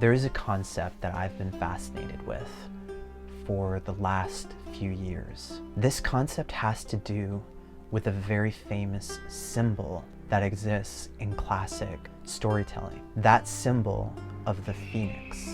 There is a concept that I've been fascinated with for the last few years. This concept has to do with a very famous symbol that exists in classic storytelling. That symbol of the phoenix.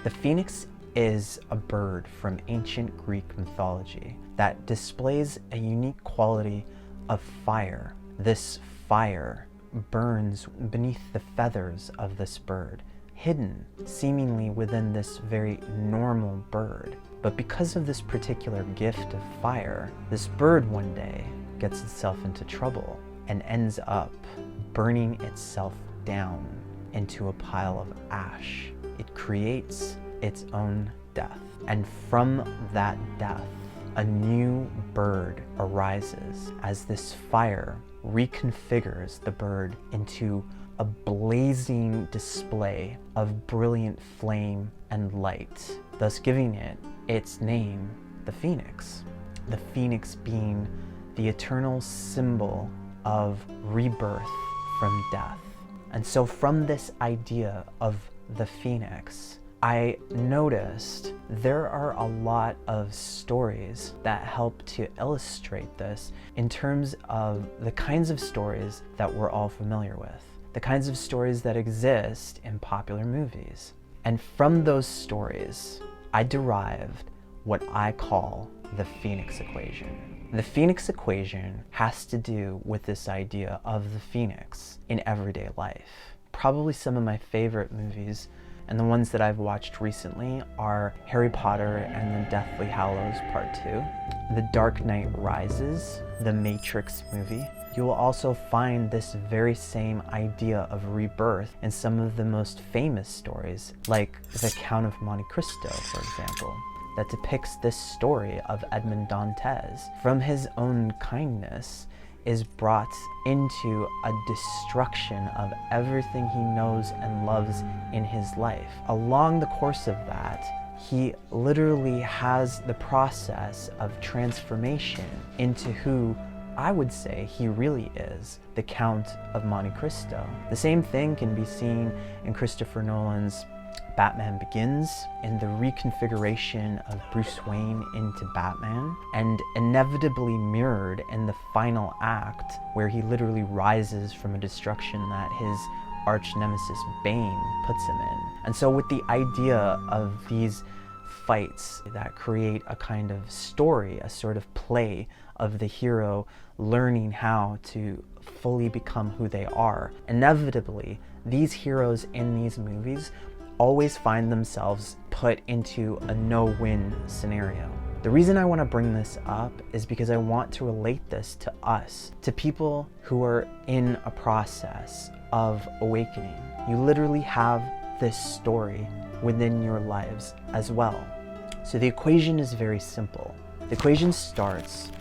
The phoenix is a bird from ancient Greek mythology that displays a unique quality of fire. This fire burns beneath the feathers of this bird, hidden seemingly within this very normal bird. But because of this particular gift of fire, this bird one day gets itself into trouble and ends up burning itself down into a pile of ash. It creates its own death. And from that death, a new bird arises as this fire reconfigures the bird into a blazing display of brilliant flame and light, thus giving it its name, the phoenix. The phoenix being the eternal symbol of rebirth from death. And so from this idea of the phoenix, I noticed there are a lot of stories that help to illustrate this in terms of the kinds of stories that we're all familiar with, the kinds of stories that exist in popular movies. And from those stories, I derived what I call the phoenix equation. The phoenix equation has to do with this idea of the phoenix in everyday life. Probably some of my favorite movies, and the ones that I've watched recently, are Harry Potter and the Deathly Hallows Part 2, The Dark Knight Rises, the Matrix movie. You will also find this very same idea of rebirth in some of the most famous stories, like The Count of Monte Cristo, for example, that depicts this story of Edmond Dantes. From his own kindness, is brought into a destruction of everything he knows and loves in his life. Along the course of that, he literally has the process of transformation into who I would say he really is, the Count of Monte Cristo. The same thing can be seen in Christopher Nolan's Batman Begins, in the reconfiguration of Bruce Wayne into Batman, and inevitably mirrored in the final act where he literally rises from a destruction that his arch nemesis Bane puts him in. And so with the idea of these fights that create a kind of story, a sort of play of the hero learning how to fully become who they are, inevitably these heroes in these movies always find themselves put into a no-win scenario. The reason I want to bring this up is because I want to relate this to us, to people who are in a process of awakening. You literally have this story within your lives as well. So the equation is very simple. The equation starts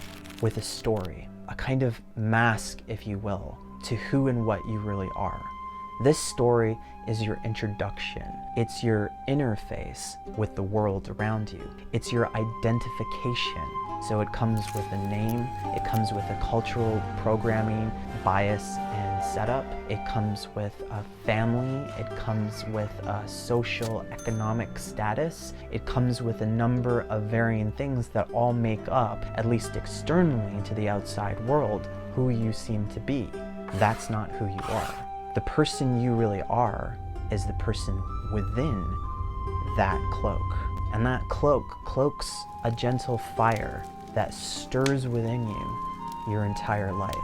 with a story, a kind of mask, if you will, to who and what you really are. This story is your introduction. It's your interface with the world around you. It's your identification. So it comes with a name, it comes with a cultural programming, bias, and setup. It comes with a family, it comes with a social economic status. It comes with a number of varying things that all make up, at least externally to the outside world, who you seem to be. That's not who you are. The person you really are is the person within that cloak. And that cloak cloaks a gentle fire that stirs within you your entire life.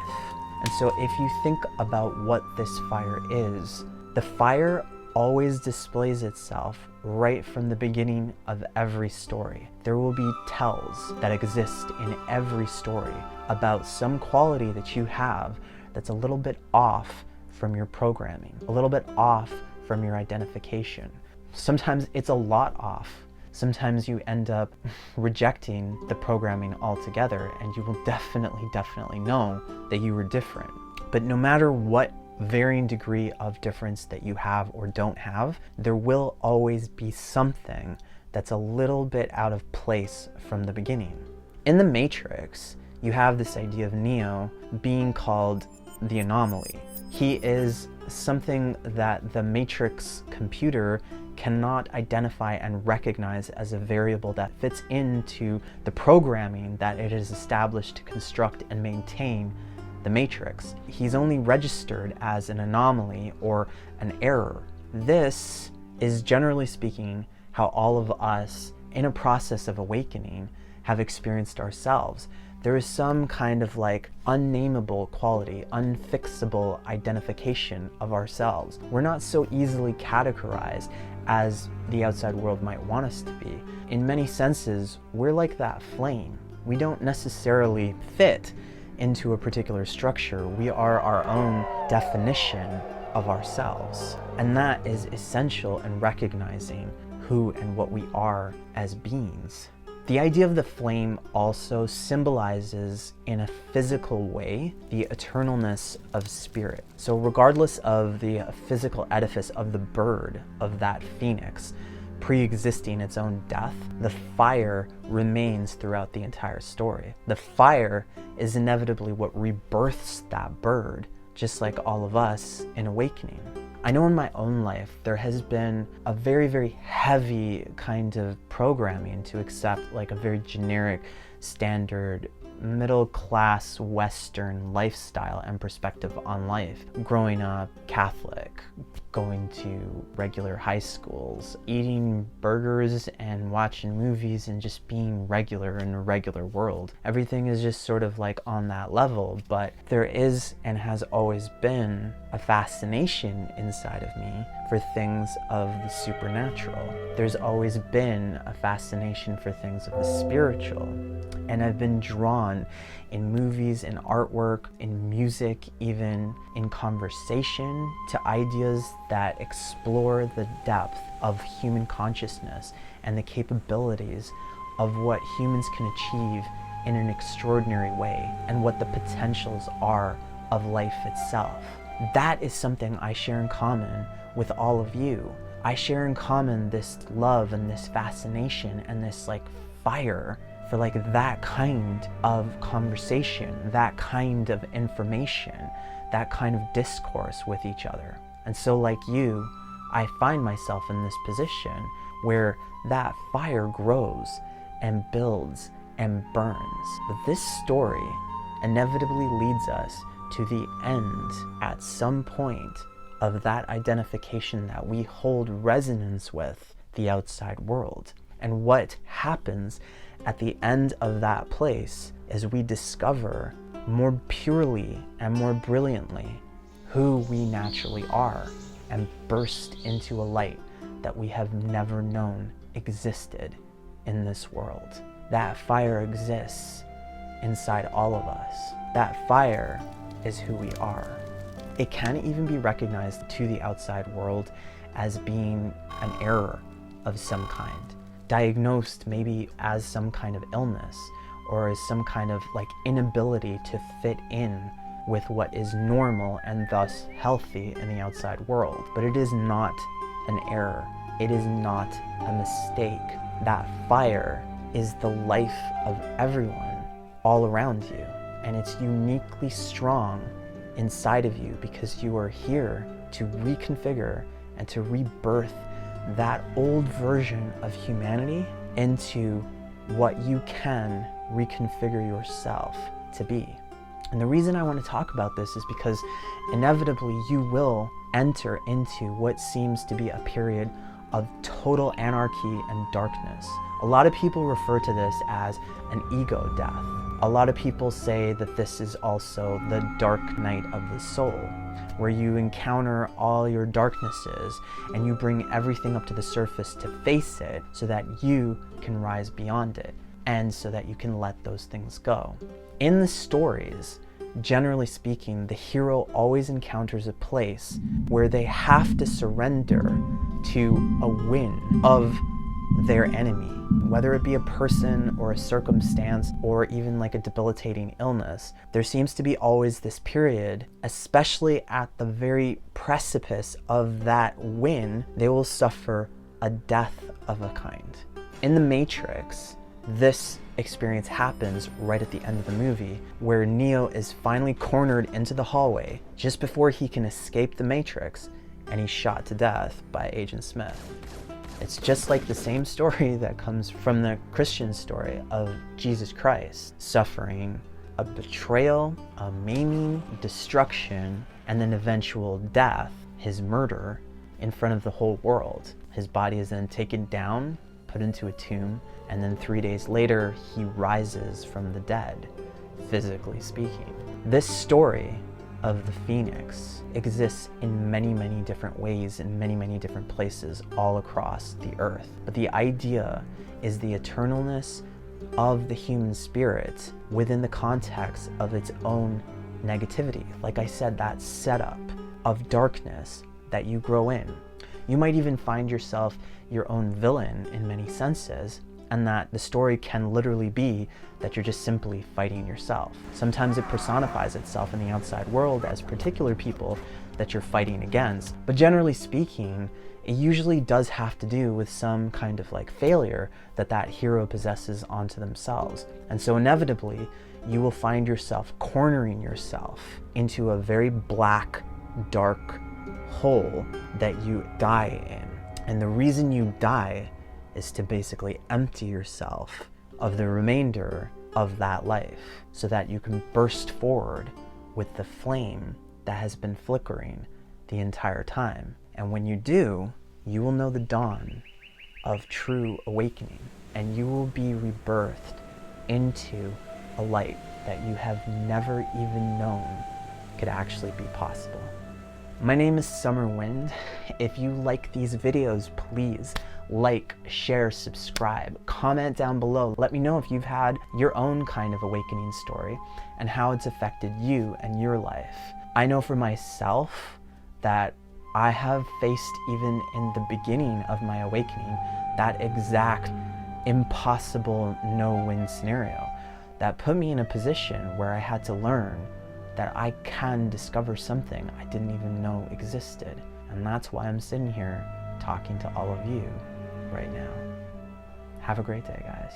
And so if you think about what this fire is, the fire always displays itself right from the beginning of every story. There will be tells that exist in every story about some quality that you have that's a little bit off from your programming, a little bit off from your identification. Sometimes it's a lot off. Sometimes you end up rejecting the programming altogether, and you will definitely know that you were different. But no matter what varying degree of difference that you have or don't have, there will always be something that's a little bit out of place from the beginning. In the Matrix, you have this idea of Neo being called the anomaly. He is something that the matrix computer cannot identify and recognize as a variable that fits into the programming that it is established to construct and maintain the matrix. He's only registered as an anomaly or an error. This is, generally speaking, how all of us in a process of awakening have experienced ourselves. There is some kind of like unnameable quality, unfixable identification of ourselves. We're not so easily categorized as the outside world might want us to be. In many senses, we're like that flame. We don't necessarily fit into a particular structure. We are our own definition of ourselves. And that is essential in recognizing who and what we are as beings. The idea of the flame also symbolizes, in a physical way, the eternalness of spirit. So regardless of the physical edifice of the bird, of that phoenix, pre-existing its own death, the fire remains throughout the entire story. The fire is inevitably what rebirths that bird, just like all of us in awakening. I know in my own life there has been a very, very heavy kind of programming to accept like a very generic, standard, middle-class Western lifestyle and perspective on life. Growing up Catholic, going to regular high schools, eating burgers and watching movies and just being regular in a regular world. Everything is just sort of like on that level, but there is and has always been a fascination inside of me for things of the supernatural. There's always been a fascination for things of the spiritual. And I've been drawn in movies, in artwork, in music, even in conversation, to ideas that explore the depth of human consciousness and the capabilities of what humans can achieve in an extraordinary way and what the potentials are of life itself. That is something I share in common with all of you. I share in common this love and this fascination and this like fire for like that kind of conversation, that kind of information, that kind of discourse with each other. And so like you, I find myself in this position where that fire grows and builds and burns. But this story inevitably leads us to the end at some point of that identification that we hold resonance with the outside world. And what happens at the end of that place is we discover more purely and more brilliantly who we naturally are and burst into a light that we have never known existed in this world. That fire exists inside all of us. That fire is who we are. It can even be recognized to the outside world as being an error of some kind, diagnosed maybe as some kind of illness or as some kind of like inability to fit in with what is normal and thus healthy in the outside world. But it is not an error. It is not a mistake. That fire is the life of everyone all around you, and it's uniquely strong inside of you because you are here to reconfigure and to rebirth that old version of humanity into what you can reconfigure yourself to be. And the reason I want to talk about this is because inevitably you will enter into what seems to be a period of total anarchy and darkness. A lot of people refer to this as an ego death. A lot of people say that this is also the dark night of the soul, where you encounter all your darknesses and you bring everything up to the surface to face it so that you can rise beyond it and so that you can let those things go. In the stories, generally speaking, the hero always encounters a place where they have to surrender to a win of their enemy, whether it be a person or a circumstance or even like a debilitating illness. There seems to be always this period, especially at the very precipice of that win, they will suffer a death of a kind. In the Matrix, this experience happens right at the end of the movie, where Neo is finally cornered into the hallway just before he can escape the Matrix, and he's shot to death by Agent Smith. It's just like the same story that comes from the Christian story of Jesus Christ suffering a betrayal, a maiming, destruction, and then eventual death, his murder, in front of the whole world. His body is then taken down, put into a tomb, and then 3 days later, he rises from the dead, physically speaking. This story of the Phoenix exists in many, many different ways, in many, many different places all across the earth. But the idea is the eternalness of the human spirit within the context of its own negativity. Like I said, that setup of darkness that you grow in. You might even find yourself your own villain in many senses, and that the story can literally be that you're just simply fighting yourself. Sometimes it personifies itself in the outside world as particular people that you're fighting against, but generally speaking, it usually does have to do with some kind of like failure that hero possesses onto themselves. And so inevitably, you will find yourself cornering yourself into a very black, dark hole that you die in. And the reason you die is to basically empty yourself of the remainder of that life so that you can burst forward with the flame that has been flickering the entire time. And when you do, you will know the dawn of true awakening, and you will be rebirthed into a light that you have never even known could actually be possible. My name is Summer Wind. If you like these videos, please like, share, subscribe, comment down below. Let me know if you've had your own kind of awakening story and how it's affected you and your life. I know for myself that I have faced, even in the beginning of my awakening, that exact impossible no-win scenario that put me in a position where I had to learn that I can discover something I didn't even know existed. And that's why I'm sitting here talking to all of you right now. Have a great day, guys.